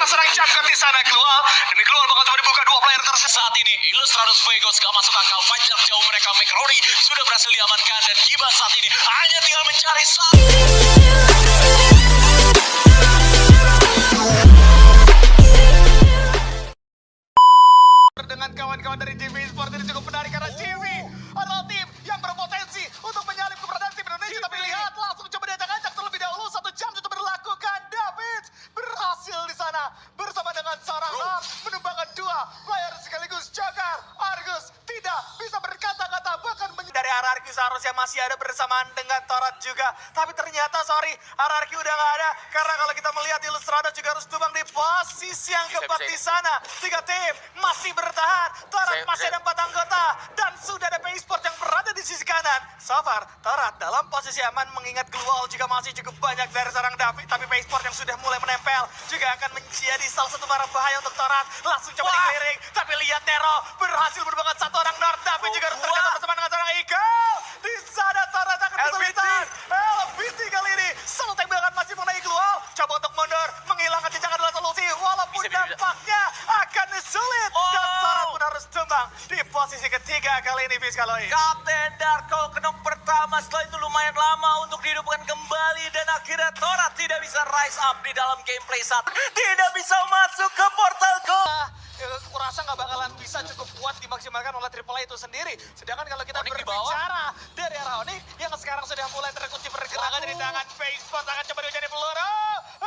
Bagaimana serang Champion di sana keluar. Demi keluar bakal coba dibuka dua player tersebut. Saat ini Ilustrados Vegos gak masuk akal. Fajar jauh mereka. McRory sudah berhasil diamankan. Dan Kiba saat ini hanya tinggal mencari satu. Dengan kawan-kawan dari JV Esports ini cukup menarik karena JV adalah tim yang berpotensi untuk menyalip keberadaan tim Indonesia. Tapi lihat langsung coba diajak-ajak terlebih dahulu 1 jam sudah berlakukan. David berhasil di sana bersama dengan seorang Ram menumbangkan 2 player sekaligus Joker. Argus tidak bisa berkata-kata bahkan dari hierarki seharusnya masih ada bersamaan dengan Torat juga. Tapi ternyata hierarki udah gak ada karena kalau kita melihat Ilustrado juga harus tumbang di posisi yang keempat di sana. 3 tim masih bertahan. Torat masih ada 4 anggota dan sudah ada PI Sport yang berada di sisi kanan. So far, Torat dalam posisi aman mengingat Glual juga masih cukup banyak dari seorang David. Tapi PI Sport yang sudah mulai menempel juga akan menjadi salah satu barang bahaya untuk Torat. Langsung coba dikeliling. Tapi lihat Nero berhasil berbanget 1 orang North. David juga harus terkata bersama dengan seorang Eagle. Di sana Torat akan kesulitan. LBT kali ini selalu tembakan masih mengenai Glual. Coba untuk mundur. Menghilangkan jejak adalah solusi. Walaupun dampaknya akan sulit. Dan Torat pun harus tumbang di posisi ketiga kali ini Vizcaloid. Kapten Darko kenok pertama, setelah itu lumayan lama untuk dihidupkan kembali dan akhirnya Torat tidak bisa rise up di dalam gameplay saat tidak bisa masuk ke portal goal. Kurasa nggak bakalan bisa cukup kuat dimaksimalkan oleh Triple A itu sendiri. Sedangkan kalau kita berbicara dari arah Onyx yang sekarang sudah mulai terkunci pergerakan dari tangan PI Sport akan coba dicari peluru.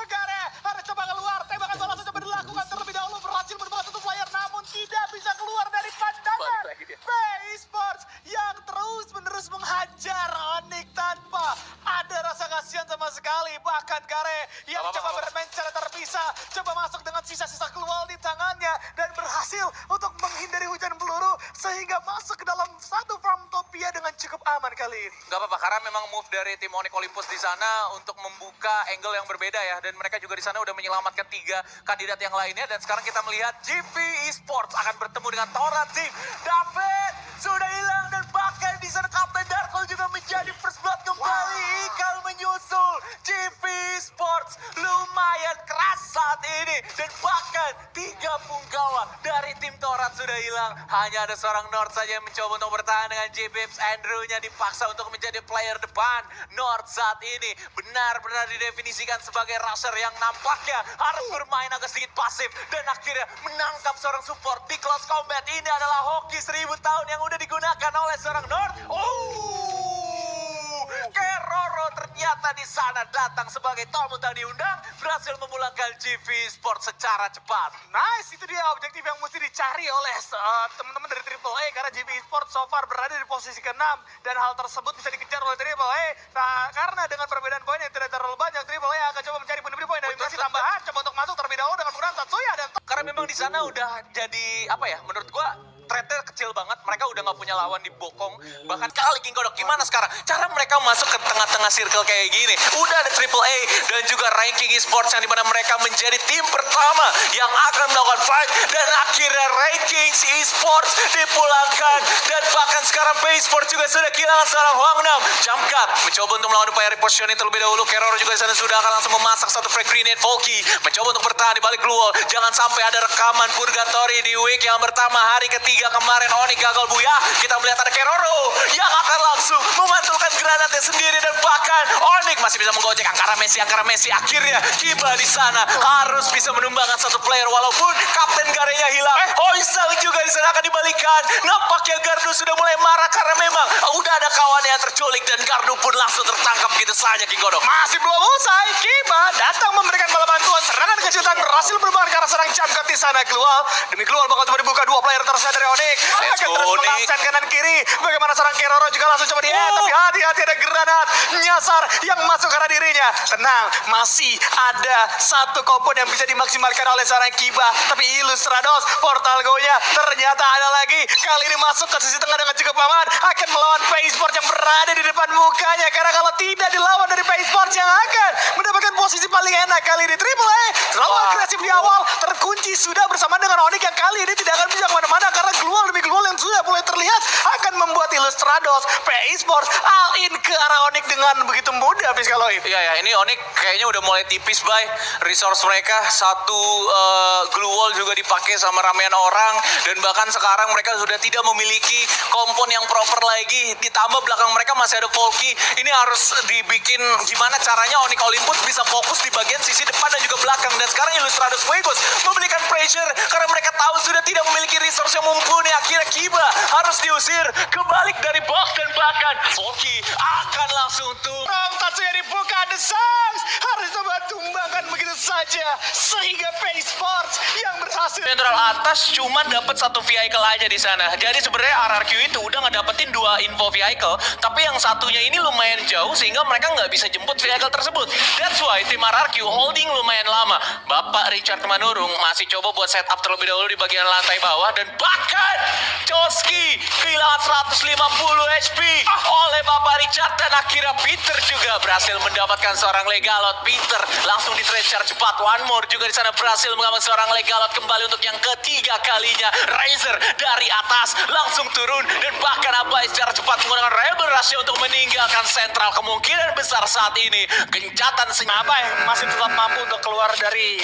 Gare harus coba keluar, tembakan bola coba dilakukan terlebih dahulu berhasil berbuat satu player namun tidak bisa keluar dari pandangan PI Sports yang terus-menerus menghajar Onyx tanpa ada rasa kasihan sama sekali. Bahkan Gare yang coba bermain secara terpisah, coba masuk dengan sisa-sisa keluar di tangannya dan berhasil untuk menghindari hujan peluru sehingga masuk ke dalam satu Farmtopia dengan cukup aman kali ini. Gak apa-apa karena memang move dari tim Onyx Olympus di sana untuk membuka angle yang berbeda ya, dan mereka juga di sana udah menyelamatkan 3 kandidat yang lainnya. Dan sekarang kita melihat GP Esports akan bertemu dengan Torat Team. David sudah hilang dan bahkan di sana Kapten Darko juga menjadi first blood kembali. Ikal menyusul GP Esports lumayan keras saat ini dan bahkan 3 punggawa dari tim Torat sudah hilang. Hanya ada seorang North saja yang mencoba untuk bertahan dengan J-Babes. Andrew-nya dipaksa untuk menjadi player depan. North saat ini benar-benar didefinisikan sebagai rusher yang nampaknya harus bermain agak sedikit pasif dan akhirnya menangkap seorang support di close combat. Ini adalah hoki 1000 tahun yang udah digunakan oleh seorang North. Keroro ternyata di sana datang sebagai tamu tak diundang, berhasil memulangkan GV Sport secara cepat. Nice, itu dia objektif yang mesti dicari oleh teman-teman dari Triple A karena GV Sport so far berada di posisi ke-6 dan hal tersebut bisa dikejar oleh Triple A. Nah, karena dengan perbedaan poin yang tidak terlalu banyak, Triple A akan coba mencari pundi-pundi poin dan masih tambahan coba untuk masuk terlebih dahulu dengan menggunakan Tatsuya dan karena memang di sana udah jadi apa ya, menurut gua threat-nya kecil banget. Mereka udah gak punya lawan di Bokong. Bahkan kali King Godok gimana sekarang cara mereka masuk ke tengah-tengah circle kayak gini. Udah ada Triple A dan juga Ranking Esports yang dimana mereka menjadi tim pertama yang akan melakukan fight dan akhirnya Ranking Esports dipulangkan dan bahkan sekarang PI Sports juga sudah kehilangan seorang Huang Nam. Jump cut mencoba untuk melawan upaya repositioning terlebih dahulu. Keroro juga di sana sudah akan langsung memasak satu frag grenade. Volky mencoba untuk bertahan di balik Glual. Jangan sampai ada rekaman Purgatory di week yang pertama hari ketiga kemarin Onyx gagal buya. Kita melihat ada Keroro yang akan langsung memantulkan granatnya sendiri dan bahkan Onyx masih bisa menggojek Angkara Messi akhirnya Kiba di sana harus bisa menumbangkan satu player walaupun Kapten Garenya hilang. Hoysal juga di sana akan dibalikan. Nampaknya Gardu sudah mulai marah karena memang udah ada kawannya yang terculik dan Gardu pun langsung tertangkap gitu saja King Godok. masih belum usai. Kiba datang memberikan bala bantuan serangan kejutan berhasil berbahan karena serang Jamkat di sana Glual. Demi Glual bakal coba dibuka 2 player tersisa dari Onyx. Akan terus mengabsen kanan kiri. Bagaimana serang Keroro juga langsung coba tapi hati-hati ada granat nyasar yang masuk ke arah dirinya. Tenang, masih ada satu kompon yang bisa dimaksimalkan oleh seorang Kiba. Tapi Ilustrados portal go-nya ternyata ada lagi. Kali ini masuk ke sisi tengah dengan cukup aman. Akan melawan PI Sports yang berada di depan mukanya. Karena kalau tidak dilawan dari PI Sports yang akan mendapatkan posisi paling enak kali ini. Triple A terlalu agresif di awal. Terkunci sudah bersama dengan Onyx yang kali ini tidak akan bisa kemana-mana karena keluar demi keluar yang sudah mulai terlihat akan membuat Illustrados PI Sports all in ke arah Onyx dengan begitu mudah Fiskaloid. Iya ya, ini Onyx kayaknya udah mulai tipis, Bay. Resource mereka satu glue wall juga dipakai sama ramean orang, dan bahkan sekarang mereka sudah tidak memiliki kompon yang proper lagi. Ditambah belakang mereka masih ada Volky. Ini harus dibikin gimana caranya Onyx Olympus bisa fokus di bagian sisi depan dan juga belakang. Dan sekarang Illustrados Fuegos memberikan pressure karena mereka tahu sudah tidak memiliki resource yang mumpuni. Akhirnya Kiba harus diusir kebalik dari box, dan bahkan Volky akan langsung Tatsuya dibuka, The Suns harus coba tumbangkan begitu saja sehingga PI Sports yang berhasil. Central atas cuma dapat satu vehicle aja di sana. Jadi sebenarnya RRQ itu udah ngedapetin 2 info vehicle, tapi yang satunya ini lumayan jauh sehingga mereka nggak bisa jemput vehicle tersebut. That's why tim RRQ holding lumayan lama. Bapak Richard Manurung masih coba buat setup terlebih dahulu di bagian lantai bawah, dan bahkan Chosky kehilangan 150 HP oleh Bapak Richard, dan akhirnya Peter juga berhasil mendapatkan seorang legalot. Peter langsung di trade secara cepat. One more juga di sana berhasil mengambil seorang legalot kembali untuk yang ketiga kalinya. Razor dari atas langsung turun, dan bahkan Abai secara cepat menggunakan Rebel Rush untuk meninggalkan sentral. Kemungkinan besar saat ini gencatan Abai masih tetap mampu untuk keluar dari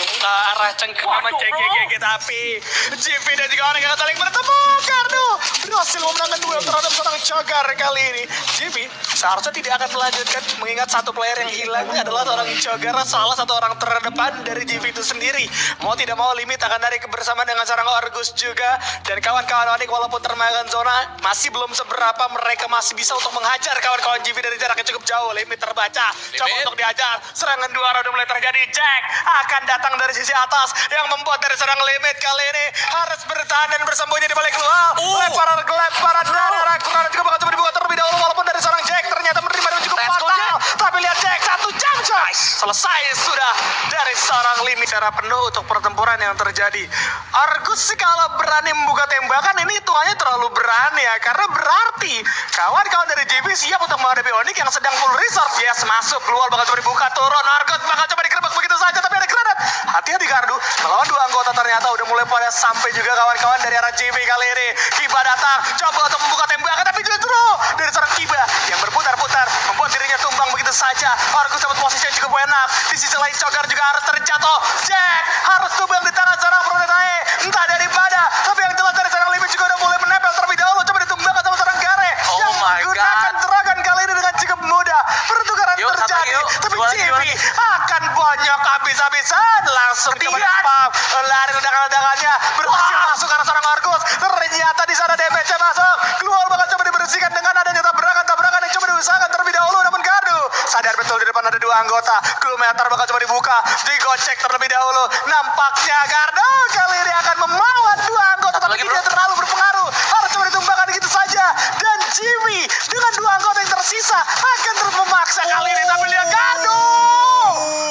arah cengkraman CGG, tapi GP dan juga Onyx akan saling bertemu. Kardo berhasil memenangkan duel terhadap seorang Chogar kali ini. GP seharusnya tidak akan melanjutkan, mengingat satu player yang hilang adalah seorang Chogar, salah satu orang terdepan dari GP itu sendiri. Mau tidak mau limit akan dari kebersamaan dengan seorang Argus juga, dan kawan-kawan Onyx walaupun termakan zona masih belum seberapa, mereka masih bisa untuk menghajar kawan-kawan GP dari jarak yang cukup jauh. Limit terbaca, coba untuk dihajar. Serangan dua arah udah mulai terjadi. Jack akan datang dari sisi atas yang membuat dari serang Limit kali ini harus bertahan dan bersembunyi di balik luar. Lemparan dan arah kurang juga bakal coba dibuka terlebih dahulu, walaupun dari seorang Jack ternyata menerima dengan cukup fatal. Tapi lihat Jack, 1 jam coy, selesai sudah dari seorang Limit. Secara penuh untuk pertempuran yang terjadi. Argus sih kalau berani membuka tembakan ini hitungannya terlalu berani ya, karena berarti kawan-kawan dari JB siap untuk menghadapi Onyx yang sedang full resource. Yes, masuk, keluar bakal coba dibuka, turun, Argus bakal coba digerebek begitu saja, tapi ada granat. Hati-hati Gardu, melawan 2 anggota ternyata udah mulai pada sampai juga kawan-kawan dari arah JB kali ini. Kiba datang, coba untuk membuka tembakan, tapi justru dari seorang Kiba yang berputar-putar membuat dirinya tumbang begitu saja. Argus dapat posisi yang cukup enak. Di sisi lain Chogar juga harus terjatuh. Jack harus tumbang di tangan seorang Prototae, entah dari mana, tapi yang jelas dari seorang Limit juga udah mulai menempel terlebih dahulu. Coba ditumbangkan sama seorang Gare yang menggunakan Dragon kali ini dengan cukup mudah. Pertukaran terjadi, tapi JB akan bonyok habis-habisan. Langsung coba spam, lari ledakan-ledakannya, berhasil masuk ke arah seorang Argus. Ternyata di sana damage-nya masuk, keluar bakal coba dibersihkan dengan adanya tabrakan yang coba diusahakan terlebih dahulu, namun Gardu sadar betul di depan ada 2 anggota. Kilometer bakal coba dibuka, digocek terlebih dahulu. Nampaknya Gardu kali ini akan melawan 2 anggota, tapi tidak terlalu berpengaruh. Harus coba ditumbangkan gitu saja, dan Jimmy dengan 2 anggota yang tersisa akan terus memaksa kali ini. Tapi lihat Gardu,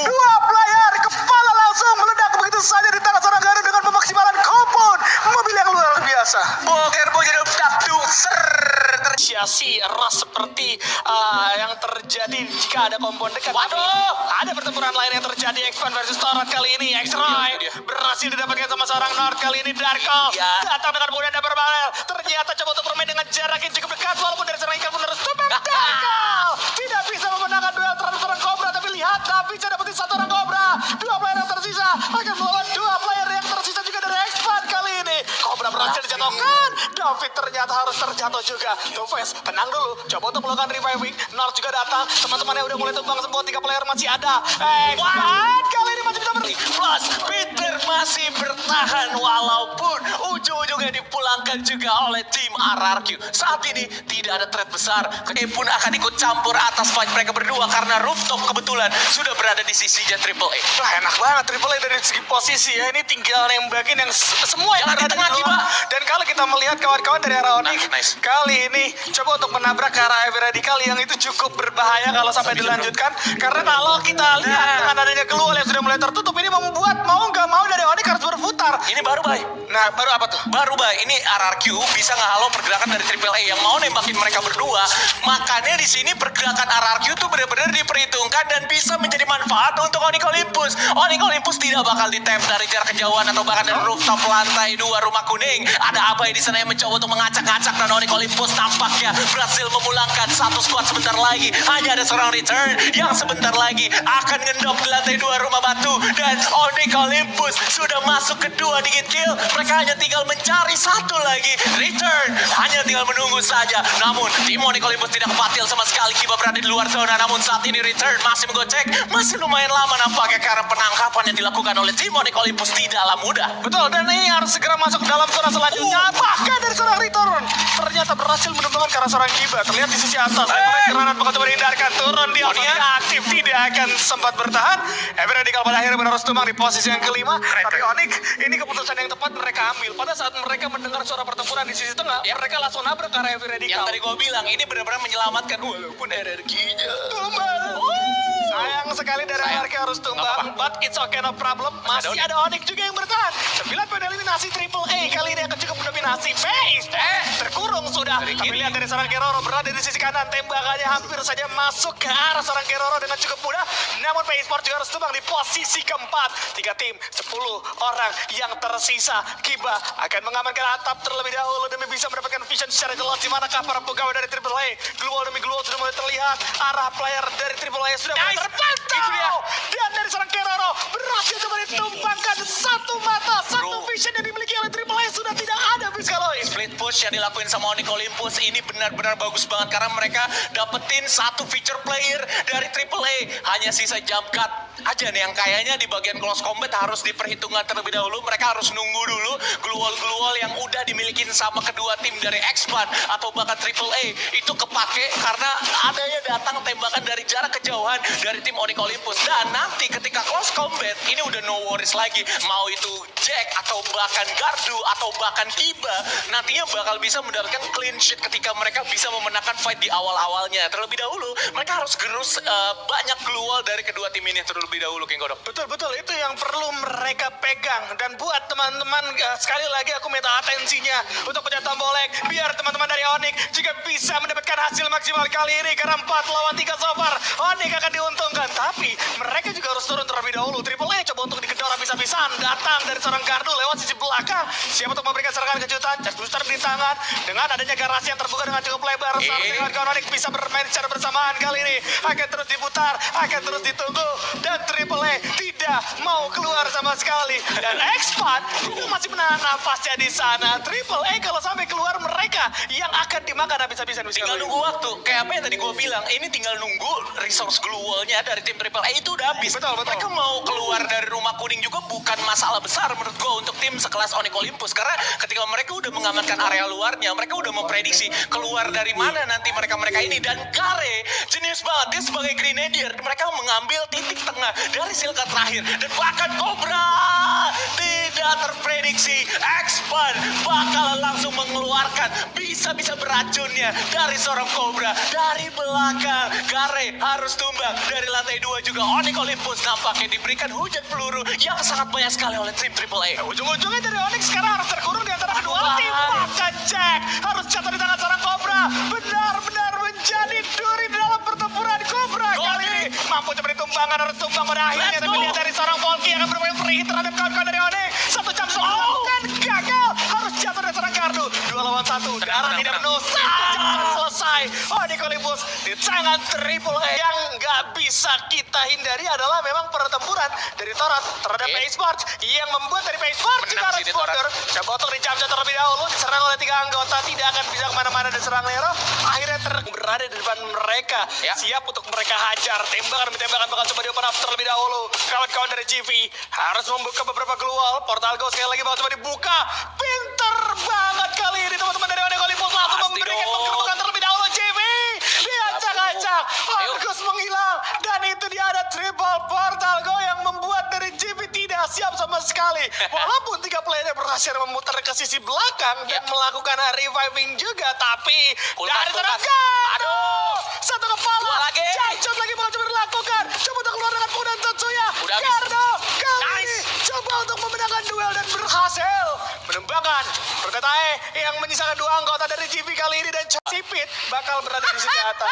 2 player kepala langsung meledak begitu saja di tangan seorang Gardu dengan memaksimalkan kompon mobil yang luar biasa. Boger dakduk Siasi ras seperti yang terjadi jika ada kompon dekat. Waduh, ada pertempuran lain yang terjadi. X1 versus Torrent kali ini. X-Roy berhasil didapatkan sama seorang Nord kali ini. Darko datang dengan mudah dan berbahaya. Ternyata coba untuk bermain dengan jarak yang cukup dekat, walaupun dari serang ikan pun harus tumbang. Darko tidak bisa memenangkan duel terhadap seorang Cobra, tapi lihat David bisa dapetin 1 orang Cobra. 2 player yang tersisa akan melawan 2 player yang tersisa juga dari X1 kali ini. Cobra berhasil dijatuhkan. David ternyata harus terjatuh juga. Tufes tenang dulu, coba untuk melakukan reviving. Nord juga datang, teman-temannya udah mulai tumbang semua. 3 player masih ada. Kali ini masih bisa plus Peter masih bertahan walaupun ujung-ujungnya dipulangkan juga oleh tim RRQ. Saat ini tidak ada threat besar. Pun akan ikut campur atas fight mereka berdua karena rooftop kebetulan sudah berada di sisinya Triple A. Wah, enak banget Triple A dari segi posisi ya. Ini tinggal nembakin yang semua yang Jangan ada di tengah, di luar. Dan kalau kita melihat kawan-kawan dari arah Onyx kali ini coba untuk menabrak ke arah Heavy Radical yang itu cukup berbahaya kalau sampai dilanjutkan. Karena kalau kita lihat dengan adanya keluar yang sudah mulai tertutup, ini membuat mau nggak mau dari Onyx harus berputar Ini baru, Bay. Nah, baru apa tuh? Baru, Bay. Ini RRQ bisa ngehalau pergerakan dari Triple A yang mau nembakin mereka berdua. Makanya di sini pergerakan RRQ tuh benar-benar diperhitungkan dan bisa menjadi manfaat untuk Onyx Olympus. Onyx Olympus tidak bakal di-tap dari jarak kejauhan atau bahkan dari rooftop lantai 2 rumah kuning. Ada Abai di sana yang mencoba untuk mengacak-acak dan Onyx Olympus tampaknya berhasil memulangkan satu squad sebentar lagi. Hanya ada seorang return yang sebentar lagi akan ngendok di lantai 2 rumah batu dan Onyx Olympus sudah masuk kedua digit kill. Mereka hanya tinggal mencari satu lagi return, hanya tinggal menunggu saja. Namun tim Onyx Olympus tidak kepatil sama sekali. Kiba berada di luar zona, namun saat ini return masih menggocek, masih lumayan lama nampaknya karena penangkapan yang dilakukan oleh tim Onyx Olympus tidaklah mudah. Betul, dan ini harus segera masuk ke dalam zona selanjutnya. Bahkan dari seorang return ternyata berhasil menemukan ke arah seorang Kiba. Terlihat di sisi atas. Granat bakal coba dihindarkan. Turun dia tidak aktif, tidak akan sempat bertahan. Ever Radical pada akhirnya harus tumbang di posisi yang kelima. Tapi Onyx ini keputusan yang tepat mereka ambil. Pada saat mereka mendengar suara pertempuran di sisi tengah, mereka langsung nabrak ke arah Ever Radical. Yang tadi gue bilang ini benar-benar menyelamatkan walaupun energinya tumbang. Sayang sekali dari RRQ harus tumbang, but it's okay, no problem. Masih ada Onyx juga yang bertahan. 9 poin eliminasi Triple A kali ini akan cukup mendominasi base. Terkurung sudah. Tapi lihat dari seorang Keroro berada di sisi kanan, tembakannya hampir saja masuk ke arah seorang Keroro dengan cukup mudah. Namun PA Sport juga harus tumbang di posisi keempat. 3 tim, 10 orang yang tersisa. Kiba akan mengamankan atap terlebih dahulu demi bisa mendapatkan vision secara jelas di manakah para pegawai dari Triple A. Glual demi Glual sudah mulai terlihat. Arah player dari Triple A sudah mulai terpantau. Dan dari seorang Keroro berhasil coba ditumbangkan satu mata, satu vision yang dimiliki oleh Triple A sudah tidak ada, Fiskaloid. split push yang dilakuin sama Onyx Olympus ini benar-benar bagus banget karena mereka dapetin satu feature player dari Triple A. Hanya sisa jump cut aja nih yang kayaknya di bagian close combat harus diperhitungkan terlebih dahulu. Mereka harus nunggu dulu glual yang udah dimiliki sama kedua tim dari Expand atau bahkan Triple A itu kepake karena adanya datang tembakan dari jarak kejauhan dari tim Onyx Olympus. Dan nanti ketika close combat ini udah no worries lagi, mau itu Jack atau bahkan Gardu atau bahkan Kiba nantinya bakal bisa mendapatkan clean sheet ketika mereka bisa memenangkan fight di awal-awalnya. Terlebih dahulu mereka harus gerus banyak glual dari kedua tim ini terlebih dahulu, King Godok. Betul, itu yang perlu mereka pegang. Dan buat teman-teman, sekali lagi aku minta atensinya untuk pencet tombol like, biar teman-teman dari Onyx juga bisa mendapatkan hasil maksimal kali ini. Karena 4 lawan 3 so far, Onyx akan diuntungkan. Tapi mereka juga harus turun terlebih dahulu. Triple A coba untuk dikedor habis-habisan. Datang dari seorang Gardu lewat sisi belakang. Siap untuk memberikan serangan kejutan. Charge booster di tangan. Dengan adanya garasi yang terbuka dengan cukup lebar. Seharusnya kawan Onyx bisa bermain secara bersamaan kali ini. Akan terus diputar, akan terus ditunggu. Dan Triple A tidak mau keluar sama sekali. Dan Expand juga masih menahan nafasnya di sana. Triple A kalau sampai keluar mereka yang akan dimakan habis-habisan. Tinggal nunggu waktu. Kayak apa yang tadi gue bilang, ini tinggal nunggu resource glualnya dari tim Triple A itu udah habis. Betul. Mereka mau keluar dari rumah kuning juga bukan masalah besar menurut gue untuk tim sekelas Onyx Olympus. Karena ketika mereka udah mengamankan area luarnya, mereka udah memprediksi keluar dari mana nanti mereka ini. Dan Gare jenius banget, dia sebagai grenadier, mereka mengambil titik tengah dari silka terakhir. Dan bahkan Cobra tidak terprediksi Expand bakal langsung mengeluarkan bisa-bisa beracunnya dari seorang Cobra dari belakang. Gare harus tumbang dari lantai 2 juga. Onyx Olympus nampaknya diberikan hujan peluru yang sangat banyak sekali oleh tim Triple A. Ujung-ujungnya dari Onyx sekarang harus terkurung di antara kedua tim. Maka Jack harus jatuh di tangan seorang Cobra. Benar-benar menjadi duri di dalam pertempuran. Cobra kali ini mampu coba ditumbangkan, harus tumbang pada akhirnya. Tapi lihat dari seorang Volky yang akan bermain free hit terhadap kawan-kawan dari Onyx. 1 jam sudah dilakukan, gagal. Harus jatuh dari seorang Gardu. 2 lawan 1. Darah tidak penuh. 1 jam selesai. Onyx Olympus di tangan Triple A. Yang nggak bisa kita hindari adalah memang pertempuran dari Torat terhadap PA Sports yang membuat dari PA Sports juga Menang harus sih di Torat. border. Coba untuk dijam-jam terlebih dahulu, diserang oleh 3 anggota, tidak akan bisa kemana-mana dan serang Nero. Akhirnya berada di depan mereka, siap untuk mereka hajar. Tembakan demi tembakan bakal coba di-open up terlebih dahulu. Kawan-kawan dari GV harus membuka beberapa glual. Portal Go sekali lagi bakal coba dibuka. Pinter banget kali ini teman-teman dari Onyx Olympus langsung Pasti memberikan dong. penggerbekan terlebih dahulu GV. Diacak-acak, Argus menghilang. Dan itu dia ada triple Portal Go yang membuat dari GV tidak siap sama sekali. Walaupun 3 playernya berhasil memutar ke sisi belakang dan melakukan reviving juga, tapi dari tenaga, aduh, 1 kepala, Dua lagi. Jajot lagi mau coba dilakukan. Coba untuk keluar dengan Fudan Tetsuya. Udah habis. Gardo kali Nice. ini coba untuk memenangkan duel duel dan berhasil menembakkan Protetae yang menyisakan 2 anggota dari GV kali ini, dan Sipit bakal berada di sisi atas.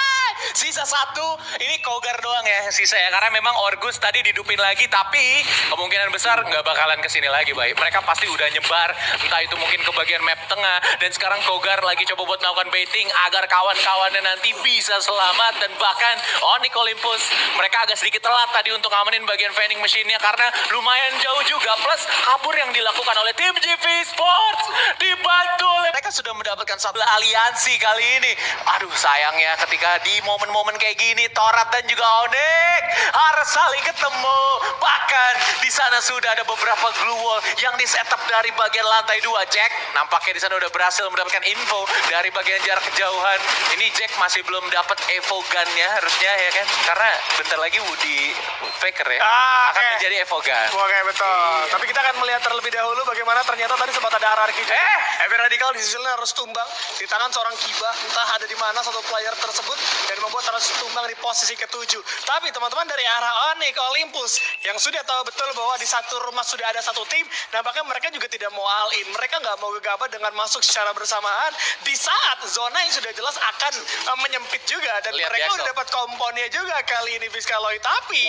Sisa 1, ini Kogar doang ya sisa ya, karena memang Orgus tadi didupin lagi, tapi kemungkinan besar nggak bakalan kesini lagi, baik. Mereka pasti udah nyebar, entah itu mungkin ke bagian map tengah, dan sekarang Kogar lagi coba buat melakukan baiting agar kawan-kawannya nanti bisa selamat, dan bahkan Onyx Olympus mereka agak sedikit telat tadi untuk ngamenin bagian vending machine-nya karena lumayan jauh juga, plus kabur yang dilakukan oleh tim GV Sports dibantu oleh mereka sudah mendapatkan satu aliansi kali ini. Aduh, sayangnya ketika di momen-momen kayak gini Torat dan juga Onyx harus saling ketemu. Bahkan di sana sudah ada beberapa glue wall yang di setup dari bagian lantai 2. Jack nampaknya di sana udah berhasil mendapatkan info dari bagian jarak kejauhan. Ini Jack masih belum dapat Evo gun-nya harusnya ya kan, karena bentar lagi Woody Faker ya akan menjadi Evo gun. Oke, betul. Tapi kita akan melihat terlebih dahulu bagaimana ternyata tadi sempat ada hierarki juga. Heavy Radical di sisinya harus tumbang di tangan seorang Kiba, entah ada di mana satu player tersebut, dan membuat harus tumbang di posisi ke-7. Tapi teman-teman dari arah Onyx Olympus yang sudah tahu betul bahwa di satu rumah sudah ada satu tim, nampaknya mereka juga tidak mau all in. Mereka nggak mau gegabah dengan masuk secara bersamaan di saat zona yang sudah jelas akan menyempit juga, dan Lihat mereka Biaso. udah dapat komponnya juga kali ini Vizcaloid. Tapi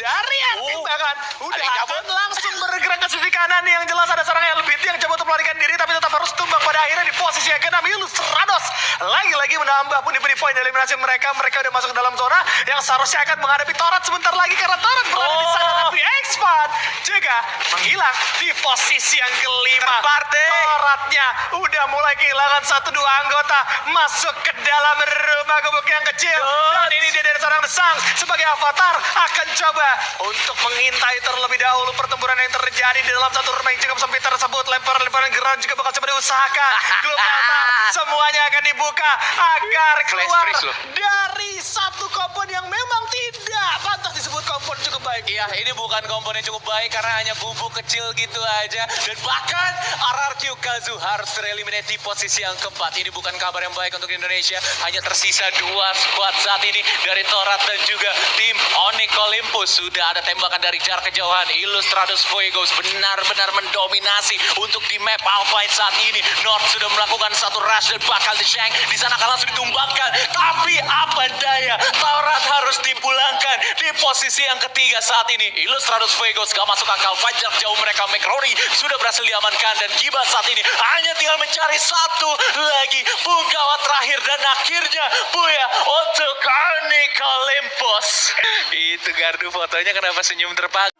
dari aktif bahkan udah Ada yang cabut. akan langsung bergerak ke sisi kanan nih, yang jelas ada seorang LBT yang coba untuk melarikan diri tapi tetap harus tumbang pada akhirnya di posisi yang ke-6. Illustrados lagi-lagi menambah pundi-pundi poin eliminasi mereka. Mereka udah masuk ke dalam zona yang seharusnya akan menghadapi Torat sebentar lagi, karena Torat berada di sana, tapi X-Pat juga menghilang di posisi yang ke-5. Toratnya udah mulai kehilangan 1-2 anggota masuk ke dalam rumah gubuk yang kecil, dan ini dia dari seorang Sang sebagai avatar akan coba untuk mengintai terlebih dahulu pertempuran yang terjadi di dalam satu rumah yang cukup sempit tersebut. Lemparan-lemparan ground juga bakal coba diusahakan. Global semuanya akan dibuka agar keluar freeze loh. dari satu kompon yang memang tidak pantas disebut kompon cukup baik. Iya, ini bukan komponen cukup baik karena hanya bubuk kecil gitu aja. Dan bahkan RRQ Kazu harus tereliminate di posisi yang keempat. Ini bukan kabar yang baik untuk Indonesia. Hanya tersisa 2 squad saat ini dari Torat dan juga tim Onyx Olympus. Sudah ada tembakan dari jarak kejauhan. Illustrados Fuegos benar-benar mendominasi untuk di map Alpine saat ini. North sudah melakukan satu rush dan bakal di-shank. Di sana akan langsung ditumbangkan. Tapi apa daya, Torat harus dipulangkan di posisi yang ketiga saat ini. Illustrados Fuegos gak masuk akal. Fajar jauh mereka. McRory sudah berhasil diamankan, dan Kiba saat ini hanya tinggal mencari satu lagi punggawa terakhir, dan akhirnya Buya untuk Onyx Olympus. Itu gardu fotonya kenapa senyum terpaku?